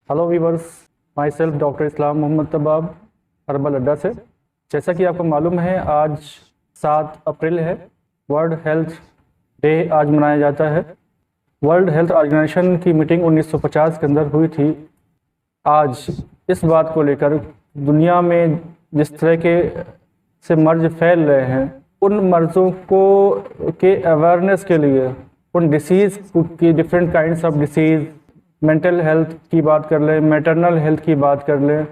Hello viewers, myself doctor Islam Mohammad Tabab, herbal adda से। जैसा कि आपको मालूम है, आज 7 अप्रैल है। वर्ल्ड हेल्थ डे आज मनाया जाता है। वर्ल्ड हेल्थ ऑर्गेनाइजेशन की मीटिंग 1950 के अंदर हुई थी। आज इस बात को लेकर दुनिया में जिस तरह के से मर्ज फैल रहे हैं, उन मर्ज़ों को के अवेयरनेस के लिए, उन डिसीज़ की different kinds of disease, mental health की बात कर लें, मैटरनल हेल्थ की बात कर लें,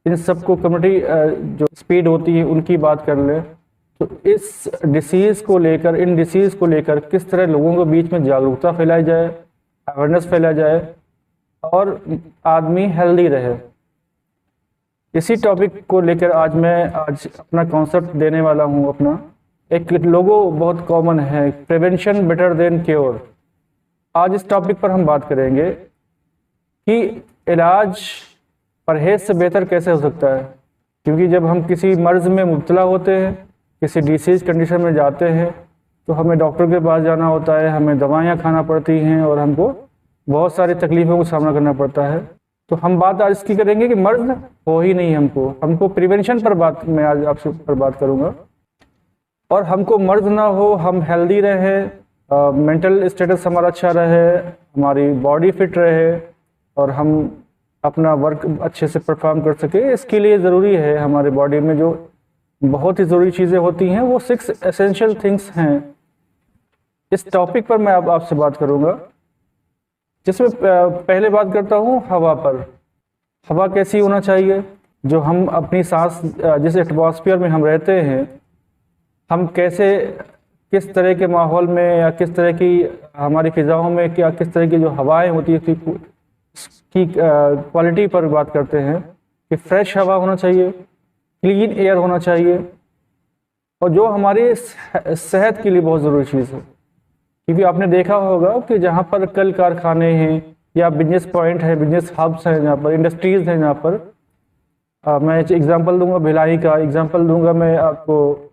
इन सबको कम्युनिटी जो स्पीड होती है उनकी बात कर लें, तो इस डिसीज़ को लेकर, इन डिसीज़ को लेकर किस तरह लोगों के बीच में जागरूकता फैलाई जाए, अवेयरनेस फैलाई जाए और आदमी हेल्दी रहे। इसी टॉपिक को लेकर आज अपना कॉन्सेप्ट देने वाला हूँ। अपना एक लोगो बहुत कॉमन है, प्रिवेंशन बेटर देन क्योर। आज इस टॉपिक पर हम बात करेंगे कि इलाज परहेज से बेहतर कैसे हो सकता है। क्योंकि जब हम किसी मर्ज़ में मुब्तला होते हैं, किसी डिसीज़ कंडीशन में जाते हैं, तो हमें डॉक्टर के पास जाना होता है, हमें दवाइयाँ खाना पड़ती हैं और हमको बहुत सारी तकलीफ़ों का सामना करना पड़ता है। तो हम बात आज इसकी करेंगे कि मर्ज़ हो ही नहीं, हमको प्रिवेंशन पर मैं आज आपसे पर बात करूँगा। और हमको मर्ज़ ना हो, हम हेल्दी रहें, मेंटल स्टेटस हमारा अच्छा रहे, हमारी बॉडी फिट रहे और हम अपना वर्क अच्छे से परफॉर्म कर सके। इसके लिए ज़रूरी है, हमारे बॉडी में जो बहुत ही ज़रूरी चीज़ें होती हैं वो 6 एसेंशियल थिंग्स हैं। इस टॉपिक पर मैं अब आपसे बात करूँगा, जिसमें पहले बात करता हूँ हवा पर। हवा कैसी होना चाहिए, जो हम अपनी सांस, जिस एटमॉस्फेयर में हम रहते हैं, हम किस तरह के माहौल में या किस तरह की हमारी फ़िज़ाओं में क्या किस तरह की जो हवाएं होती है की क्वालिटी पर बात करते हैं कि फ्रेश हवा होना चाहिए, क्लीन एयर होना चाहिए, और जो हमारी सेहत के लिए बहुत ज़रूरी चीज़ है। क्योंकि आपने देखा होगा कि जहाँ पर कल कारखाने हैं या बिजनेस पॉइंट है, बिजनेस हब्स हैं, जहाँ पर इंडस्ट्रीज़ हैं, जहाँ पर मैं एग्ज़ाम्पल दूंगा भिलाई का, एग्ज़ाम्पल दूंगा मैं आपको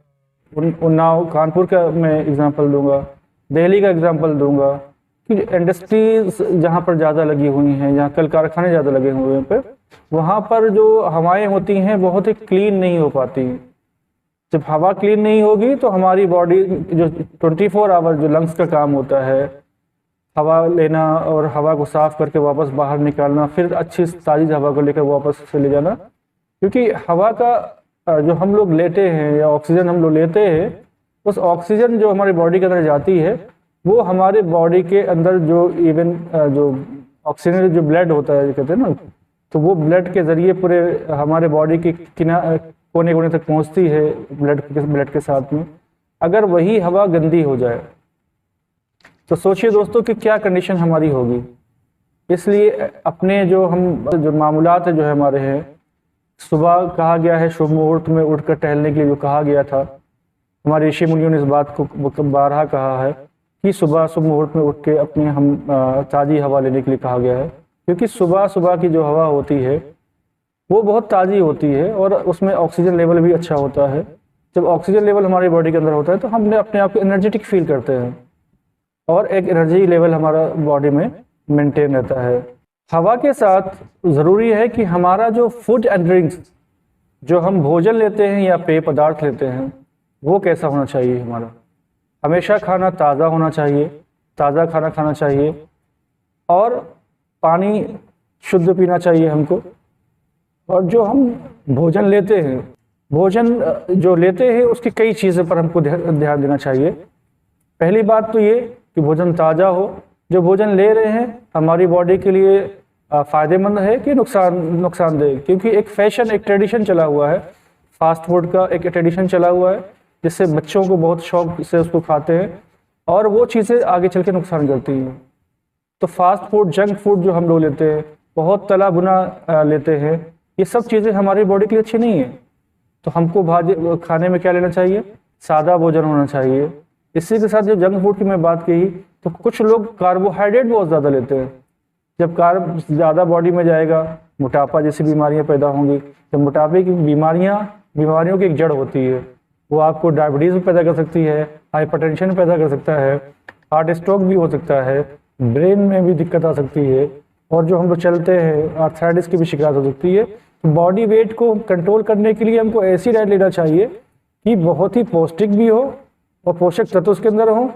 उन्नाव कानपुर का मैं एग्ज़ाम्पल दूंगा, दिल्ली का एग्ज़ाम्पल दूंगा कि इंडस्ट्रीज जहाँ पर ज़्यादा लगी हुई हैं, जहाँ कल कारखाने ज़्यादा लगे हुए हैं, वहाँ पर जो हवाएं होती हैं बहुत ही क्लीन नहीं हो पाती। जब हवा क्लीन नहीं होगी तो हमारी बॉडी जो 24 आवर जो लंग्स का काम होता है, हवा लेना और हवा को साफ करके वापस बाहर निकालना, फिर अच्छी ताज़ी हवा को लेकर वापस से ले जाना। क्योंकि हवा का जो हम लोग लेते हैं या ऑक्सीजन हम लोग लेते हैं, उस ऑक्सीजन जो हमारी बॉडी के अंदर जाती है, वो हमारे बॉडी के अंदर जो जो ऑक्सीजन जो ब्लड होता है कहते हैं ना, तो वो ब्लड के ज़रिए पूरे हमारे बॉडी के कोने कोने तक पहुंचती है ब्लड के साथ में। अगर वही हवा गंदी हो जाए तो सोचिए दोस्तों कि क्या कंडीशन हमारी होगी। इसलिए अपने जो मामूलात है जो हमारे हैं, सुबह कहा गया है शुभ मुहूर्त में उठकर टहलने के लिए जो कहा गया था, हमारे ऋषि मुनियों ने इस बात को बारहा कहा है कि सुबह शुभ मुहूर्त में उठ के अपने हम ताज़ी हवा लेने के लिए कहा गया है। क्योंकि सुबह की जो हवा होती है वो बहुत ताज़ी होती है और उसमें ऑक्सीजन लेवल भी अच्छा होता है। जब ऑक्सीजन लेवल हमारी बॉडी के अंदर होता है तो हम अपने आप को एनर्जेटिक फील करते हैं और एक एनर्जी लेवल हमारा बॉडी में मेंटेन रहता है। हवा के साथ ज़रूरी है कि हमारा जो फूड एंड ड्रिंक्स, जो हम भोजन लेते हैं या पेय पदार्थ लेते हैं, वो कैसा होना चाहिए। हमारा हमेशा खाना ताज़ा होना चाहिए, ताज़ा खाना खाना चाहिए और पानी शुद्ध पीना चाहिए हमको। और जो हम भोजन लेते हैं, उसकी कई चीज़ों पर हमको ध्यान देना चाहिए। पहली बात तो ये कि भोजन ताज़ा हो। जो भोजन ले रहे हैं हमारी बॉडी के लिए फ़ायदेमंद है कि नुकसानदेह। क्योंकि एक फैशन, एक ट्रेडिशन चला हुआ है, फास्ट फूड का एक ट्रेडिशन चला हुआ है, जिससे बच्चों को बहुत शौक से उसको खाते हैं और वो चीज़ें आगे चल के नुकसान करती हैं। तो फास्ट फूड, जंक फूड जो हम लोग लेते हैं, बहुत तला भुना लेते हैं, ये सब चीज़ें हमारी बॉडी के लिए अच्छी नहीं है। तो हमको खाने में क्या लेना चाहिए, सादा भोजन होना चाहिए। इसी के साथ जो जंक फूड की मैं बात की, तो कुछ लोग कार्बोहाइड्रेट बहुत ज़्यादा लेते हैं। जब कार्ब ज़्यादा बॉडी में जाएगा, मोटापा जैसी बीमारियां पैदा होंगी। जब मोटापे की बीमारियों की एक जड़ होती है, वो आपको डायबिटीज़ पैदा कर सकती है, हाइपरटेंशन पैदा कर सकता है, हार्ट स्ट्रोक भी हो सकता है, ब्रेन में भी दिक्कत आ सकती है और जो हम लोग चलते हैं आर्थराइटिस की भी शिकायत हो सकती है। तो बॉडी वेट को कंट्रोल करने के लिए हमको ऐसी डाइट लेना चाहिए कि बहुत ही पौष्टिक भी हो और पोषक तत्व उसके अंदर हो,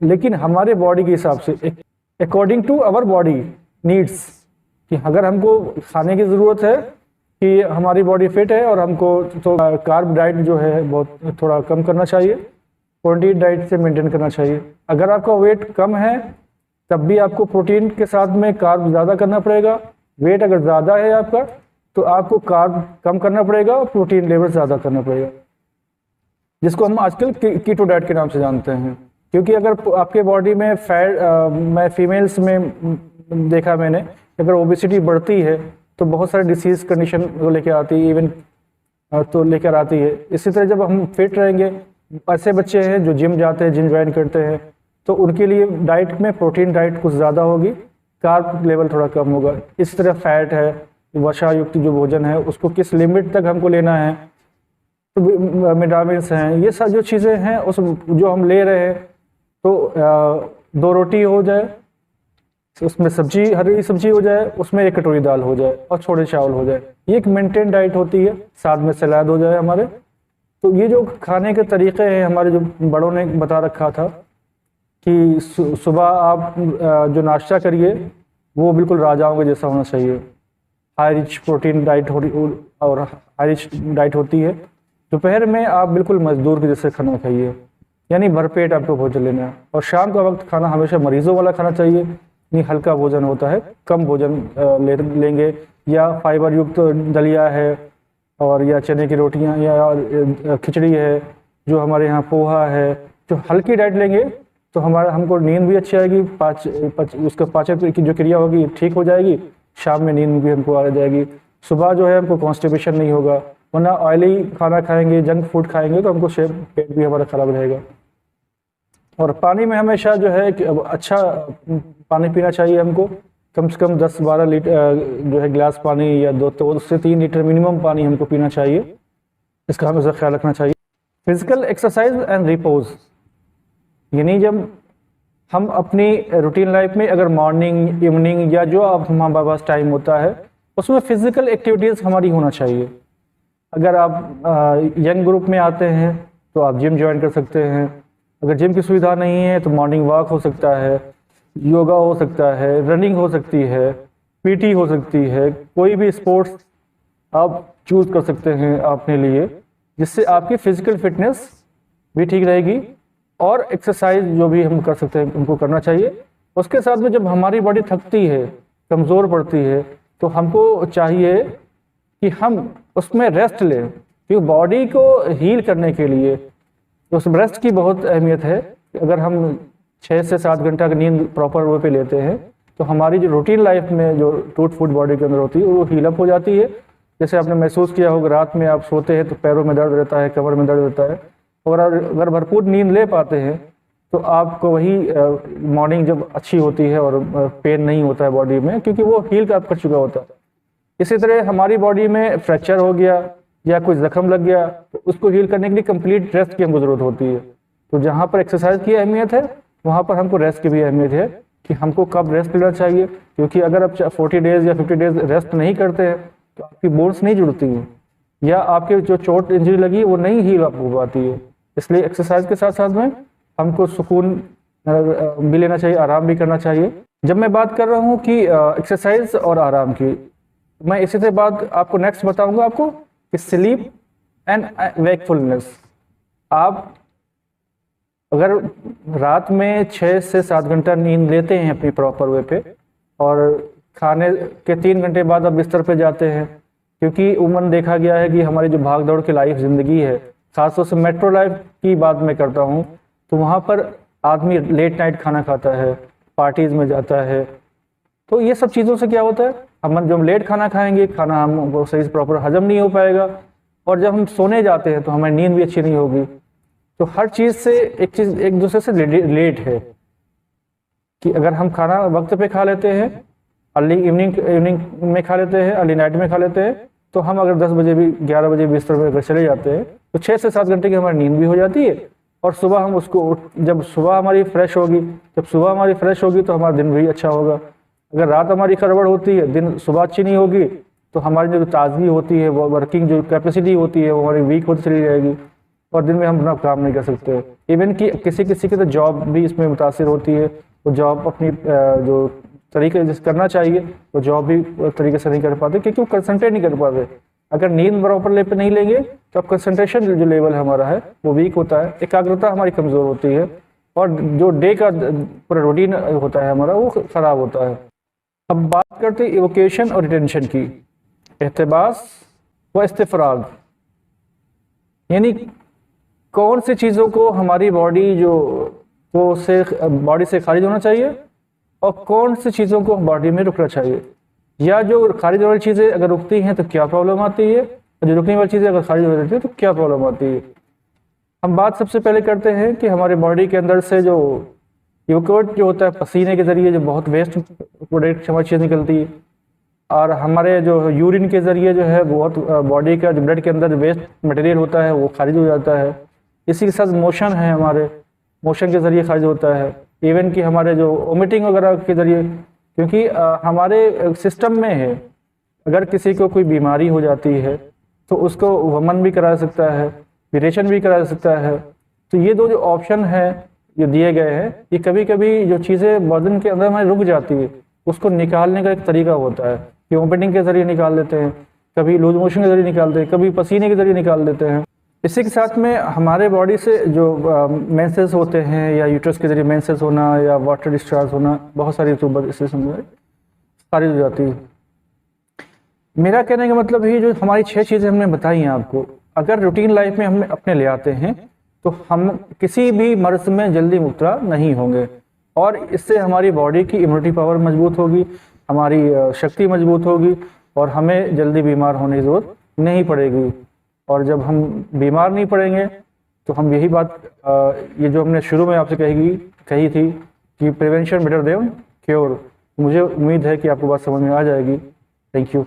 लेकिन हमारे बॉडी के हिसाब से according to our body needs, कि अगर हमको खाने की ज़रूरत है कि हमारी बॉडी फिट है और हमको तो कार्ब डाइट जो है बहुत थोड़ा कम करना चाहिए, प्रोटीन डाइट से मेंटेन करना चाहिए। अगर आपका वेट कम है तब भी आपको प्रोटीन के साथ में कार्ब ज़्यादा करना पड़ेगा। वेट अगर ज़्यादा है आपका तो आपको कार्ब कम करना पड़ेगा और प्रोटीन लेवल ज़्यादा करना पड़ेगा, जिसको हम आजकल कीटो डाइट के नाम से जानते हैं। क्योंकि अगर आपके बॉडी में फैट मैं फीमेल्स में देखा मैंने, अगर ओबेसिटी बढ़ती है तो बहुत सारे डिसीज़ कंडीशन को लेकर आती है, इवन तो लेकर आती है। इसी तरह जब हम फिट रहेंगे, ऐसे बच्चे हैं जो जिम जाते हैं, जिम ज्वाइन करते हैं, तो उनके लिए डाइट में प्रोटीन डाइट कुछ ज़्यादा होगी, कार्ब लेवल थोड़ा कम होगा। इस तरह फैट है, वसा युक्त जो भोजन है उसको किस लिमिट तक हमको लेना है, तो विटामिन हैं, ये सब जो चीज़ें हैं उस जो हम ले रहे हैं, तो 2 रोटी हो जाए, उसमें सब्जी हरी सब्जी हो जाए, उसमें 1 कटोरी दाल हो जाए और छोटे चावल हो जाए, ये एक मेंटेन डाइट होती है। साथ में सलाद हो जाए हमारे। तो ये जो खाने के तरीके हैं हमारे जो बड़ों ने बता रखा था कि सुबह आप जो नाश्ता करिए वो बिल्कुल राजाओं के जैसा होना चाहिए, हाई रिच प्रोटीन डाइट और हाई रिच डाइट होती है। दोपहर में आप बिल्कुल मजदूर के जैसे खाना खाइए, यानी भरपेट आपको भोजन लेना है। और शाम का वक्त खाना हमेशा मरीजों वाला खाना चाहिए, नहीं हल्का भोजन होता है, कम भोजन लेंगे, या फाइबर युक्त दलिया है और या चने की रोटियां या खिचड़ी है, जो हमारे यहाँ पोहा है, जो हल्की डाइट लेंगे तो हमको नींद भी अच्छी आएगी, उसका पाचन की जो क्रिया होगी ठीक हो जाएगी, शाम में नींद भी हमको आ जाएगी। सुबह जो है हमको कॉन्स्टिपेशन नहीं होगा, वरना ऑयली खाना खाएंगे, जंक फूड खाएंगे तो हमको पेट भी हमारा खराब रहेगा। और पानी में हमेशा जो है अच्छा पानी पीना चाहिए हमको, कम से कम 10-12 लीटर जो है गिलास पानी, या 2 से 3 लीटर मिनिमम पानी हमको पीना चाहिए। इसका हमेशा ख्याल रखना चाहिए। फिजिकल एक्सरसाइज एंड रिपोज, यानी जब हम अपनी रूटीन लाइफ में अगर मॉर्निंग, इवनिंग या जो अब हमारे पास टाइम होता है उसमें फिजिकल एक्टिविटीज़ हमारी होना चाहिए। अगर आप यंग ग्रुप में आते हैं तो आप जिम ज्वाइन कर सकते हैं। अगर जिम की सुविधा नहीं है तो मॉर्निंग वॉक हो सकता है, योगा हो सकता है, रनिंग हो सकती है, पीटी हो सकती है, कोई भी स्पोर्ट्स आप चूज़ कर सकते हैं अपने लिए, जिससे आपकी फिजिकल फिटनेस भी ठीक रहेगी। और एक्सरसाइज जो भी हम कर सकते हैं उनको करना चाहिए। उसके साथ में जब हमारी बॉडी थकती है, कमज़ोर पड़ती है, तो हमको चाहिए कि हम उसमें रेस्ट लें, क्योंकि बॉडी को हील करने के लिए उस रेस्ट की बहुत अहमियत है। अगर हम 6 से 7 घंटा की नींद प्रॉपर वे पे लेते हैं तो हमारी जो रूटीन लाइफ में जो टूट फूट बॉडी के अंदर होती है वो हील अप हो जाती है। जैसे आपने महसूस किया होगा, रात में आप सोते हैं तो पैरों में दर्द रहता है, कमर में दर्द रहता है, और अगर भरपूर नींद ले पाते हैं तो आपको वही मॉर्निंग जब अच्छी होती है और पेन नहीं होता है बॉडी में, क्योंकि वो हील आप कर चुका होता है। इसी तरह हमारी बॉडी में फ्रैक्चर हो गया या कोई जख्म लग गया तो उसको हील करने के लिए कंप्लीट रेस्ट की हमको ज़रूरत होती है। तो जहाँ पर एक्सरसाइज की अहमियत है वहाँ पर हमको रेस्ट की भी अहमियत है कि हमको कब रेस्ट लेना चाहिए, क्योंकि अगर आप 40 डेज या 50 डेज रेस्ट नहीं करते हैं तो आपकी बोन्स नहीं जुड़ती हैं, या आपके जो चोट इंजरी लगी वो नहीं हील अप हो पाती है। इसलिए एक्सरसाइज के साथ साथ में हमको सुकून भी लेना चाहिए, आराम भी करना चाहिए। जब मैं बात कर रहा हूँ कि एक्सरसाइज और आराम की, मैं इसी से बात आपको नेक्स्ट बताऊंगा आपको कि स्लीप एंड वेकफुलनेस। आप अगर रात में 6 से 7 घंटा नींद लेते हैं अपनी प्रॉपर वे पे, और खाने के 3 घंटे बाद आप बिस्तर पे जाते हैं, क्योंकि उमन देखा गया है कि हमारी जो भाग दौड़ की लाइफ ज़िंदगी है, खासतौर से मेट्रो लाइफ की बात मैं करता हूँ, तो वहाँ पर आदमी लेट नाइट खाना खाता है, पार्टीज़ में जाता है। तो ये सब चीज़ों से क्या होता है, हम जब लेट खाना खाएंगे, खाना हमको सही से प्रॉपर हजम नहीं हो पाएगा, और जब हम सोने जाते हैं तो हमारी नींद भी अच्छी नहीं होगी। तो हर चीज़ से एक चीज़ एक दूसरे से रिलेट है कि अगर हम खाना वक्त पे खा लेते हैं, अर्ली इवनिंग में खा लेते हैं, अर्ली नाइट में खा लेते हैं, तो हम अगर 10 बजे भी 11 बजे बिस्तर में अगर चले जाते हैं तो 6 से 7 घंटे की हमारी नींद भी हो जाती है। और सुबह हम उसको जब सुबह हमारी फ्रेश होगी तो हमारा दिन भी अच्छा होगा। अगर रात हमारी गड़बड़ होती है, दिन सुबह अच्छी नहीं होगी, तो हमारी जो ताजगी होती है, वो वर्किंग जो कैपेसिटी होती है वो हमारी वीक होती चली जाएगी और दिन में हम अपना काम नहीं कर सकते। इवन कि किसी किसी की तो जॉब भी इसमें मुतासिर होती है, वो जॉब अपनी जो तरीके से करना चाहिए वो जॉब भी तरीके से नहीं कर पाते क्योंकि वो कंसंट्रेट नहीं कर पाते। अगर नींद बराबर लेवल पे नहीं लेंगे तो अब कंसंट्रेशन जो लेवल हमारा है वो वीक होता है, एकाग्रता हमारी कमज़ोर होती है और जो डे का पूरा रूटीन होता है हमारा वो ख़राब होता है। अब बात करते हैं इवोकेशन और रिटेंशन की। एहतिबास व इस्तिफराग, यानी कौन सी चीज़ों को हमारी बॉडी जो वो से बॉडी से खारिज होना चाहिए और कौन सी चीज़ों को बॉडी में रुकना चाहिए, या जो खारिज वाली चीज़ें अगर रुकती हैं तो क्या प्रॉब्लम आती है और जो रुकने वाली चीज़ें अगर खारिज हो जाती है तो क्या प्रॉब्लम आती है। हम बात सबसे पहले करते हैं कि हमारे बॉडी के अंदर से जो यूकोट जो होता है पसीने के ज़रिए जो बहुत वेस्ट प्रोडक्ट हमारी चीज़ निकलती है और हमारे जो यूरिन के ज़रिए जो है बहुत बॉडी का जो ब्लड के अंदर वेस्ट मटेरियल होता है वो खारिज हो जाता है। इसी के साथ मोशन है, हमारे मोशन के ज़रिए खारिज होता है। इवन कि हमारे जो वोमिटिंग वगैरह के ज़रिए, क्योंकि हमारे सिस्टम में है, अगर किसी को कोई बीमारी हो जाती है तो उसको वमन भी करा सकता है, यूरेशन भी करा सकता है। तो ये दो जो ऑप्शन है जो दिए गए हैं, ये कभी कभी जो चीज़ें बदन के अंदर हमारे रुक जाती है उसको निकालने का एक तरीका होता है कि वोमिटिंग के ज़रिए निकाल देते हैं, कभी लूज मोशन के ज़रिए निकालते हैं, कभी पसीने के ज़रिए निकाल देते हैं। इसी के साथ में हमारे बॉडी से जो मेंसेस होते हैं या यूट्रस के ज़रिए मेंसेस होना या वाटर डिस्चार्ज होना, बहुत सारी रतूबत इससे खारिज हो जाती है। मेरा कहने का मतलब है जो हमारी 6 चीज़ें हमने बताई हैं आपको, अगर रूटीन लाइफ में हम अपने ले आते हैं तो हम किसी भी मर्ज में जल्दी मुब्तला नहीं होंगे और इससे हमारी बॉडी की इम्यूनिटी पावर मजबूत होगी, हमारी शक्ति मजबूत होगी और हमें जल्दी बीमार होने की ज़रूरत नहीं पड़ेगी। और जब हम बीमार नहीं पड़ेंगे तो हम यही बात ये जो हमने शुरू में आपसे कही थी कि प्रिवेंशन बेटर देन क्योर, मुझे उम्मीद है कि आपको बात समझ में आ जाएगी। Thank you.